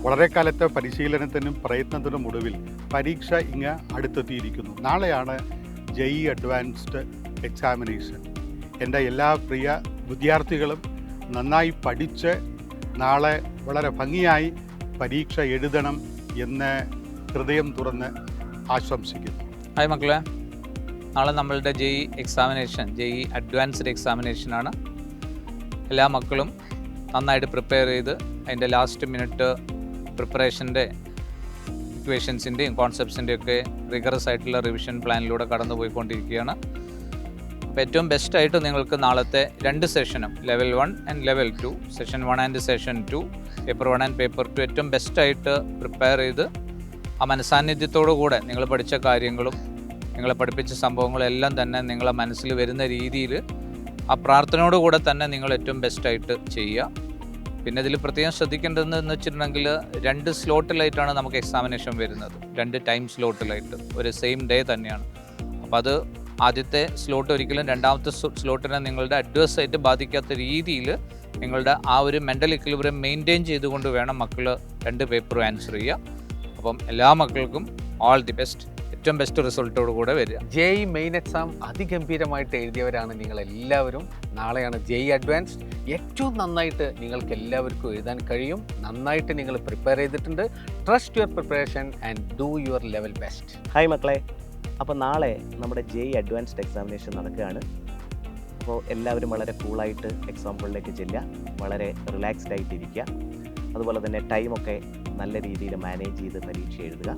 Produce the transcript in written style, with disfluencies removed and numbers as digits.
വളരെ കാലത്തെ പരിശീലനത്തിനും പ്രയത്നത്തിനും ഒടുവിൽ പരീക്ഷ ഇങ്ങ് അടുത്തെത്തിയിരിക്കുന്നു. നാളെയാണ് JEE അഡ്വാൻസ്ഡ് എക്സാമിനേഷൻ. എൻ്റെ എല്ലാ പ്രിയ വിദ്യാർത്ഥികളും നന്നായി പഠിച്ച് നാളെ വളരെ ഭംഗിയായി പരീക്ഷ എഴുതണം എന്ന് ഹൃദയം തുറന്ന് ആശംസിക്കുന്നു. ഹായ് മക്കളെ, നാളെ നമ്മളുടെ JEE അഡ്വാൻസ്ഡ് എക്സാമിനേഷനാണ്. എല്ലാ മക്കളും നന്നായിട്ട് പ്രിപ്പയർ ചെയ്ത് അതിൻ്റെ ലാസ്റ്റ് മിനിറ്റ് പ്രിപ്പറേഷൻ്റെ ഇക്വേഷൻസിൻ്റെയും കോൺസെപ്റ്റ്സിൻ്റെയും ഒക്കെ റിഗറസ് ആയിട്ടുള്ള റിവിഷൻ പ്ലാനിലൂടെ കടന്നു പോയിക്കൊണ്ടിരിക്കുകയാണ്. അപ്പോൾ ഏറ്റവും ബെസ്റ്റായിട്ട് നിങ്ങൾക്ക് നാളത്തെ 2 സെഷനും level 1 and level 2, session 1 and session 2, paper 1 and paper 2 ഏറ്റവും ബെസ്റ്റായിട്ട് പ്രിപ്പയർ ചെയ്ത് ആ മനസാന്നിധ്യത്തോടു കൂടെ നിങ്ങൾ പഠിച്ച കാര്യങ്ങളും നിങ്ങളെ പഠിപ്പിച്ച സംഭവങ്ങളും എല്ലാം തന്നെ നിങ്ങളെ മനസ്സിൽ വരുന്ന രീതിയിൽ ആ പ്രാർത്ഥനയോടുകൂടെ തന്നെ നിങ്ങൾ ഏറ്റവും ബെസ്റ്റായിട്ട് ചെയ്യുക. പിന്നെ ഇതിൽ പ്രത്യേകം ശ്രദ്ധിക്കേണ്ടതെന്ന് വെച്ചിട്ടുണ്ടെങ്കിൽ 2 സ്ലോട്ടിലായിട്ടാണ് നമുക്ക് എക്സാമിനേഷൻ വരുന്നത്. 2 ടൈം സ്ലോട്ടിലായിട്ട് ഒരു സെയിം ഡേ തന്നെയാണ്. അപ്പോൾ അത് ആദ്യത്തെ സ്ലോട്ട് ഒരിക്കലും രണ്ടാമത്തെ സ്ലോട്ടിനെ നിങ്ങളുടെ അഡ്വേഴ്സായിട്ട് ബാധിക്കാത്ത രീതിയിൽ നിങ്ങളുടെ ആ ഒരു മെൻ്റൽ ഇക്വിലിബ്രിയം മെയിൻറ്റെയിൻ ചെയ്തുകൊണ്ട് വേണം മക്കൾ 2 പേപ്പറും ആൻസർ ചെയ്യുക. അപ്പം എല്ലാ മക്കൾക്കും ഓൾ ദി ബെസ്റ്റ്, ഏറ്റവും ബെസ്റ്റ് റിസൾട്ടോട് കൂടെ വരിക. JEE മെയിൻ എക്സാം അതിഗംഭീരമായിട്ട് എഴുതിയവരാണ് നിങ്ങളെല്ലാവരും. നാളെയാണ് JEE അഡ്വാൻസ്ഡ്. ഏറ്റവും നന്നായിട്ട് നിങ്ങൾക്ക് എല്ലാവർക്കും എഴുതാൻ കഴിയും. നന്നായിട്ട് നിങ്ങൾ പ്രിപ്പയർ ചെയ്തിട്ടുണ്ട്. Trust your preparation and do your level best. Hi മക്കളെ, അപ്പോൾ നാളെ നമ്മുടെ JEE അഡ്വാൻസ്ഡ് എക്സാമിനേഷൻ നടക്കുകയാണ്. അപ്പോൾ എല്ലാവരും വളരെ കൂളായിട്ട് എക്സാം ഹോളിലേക്ക് ചെല്ലുക, വളരെ റിലാക്സ്ഡ് ആയിട്ടിരിക്കുക. അതുപോലെ തന്നെ ടൈമൊക്കെ നല്ല രീതിയിൽ മാനേജ് ചെയ്ത് പരീക്ഷ എഴുതുക.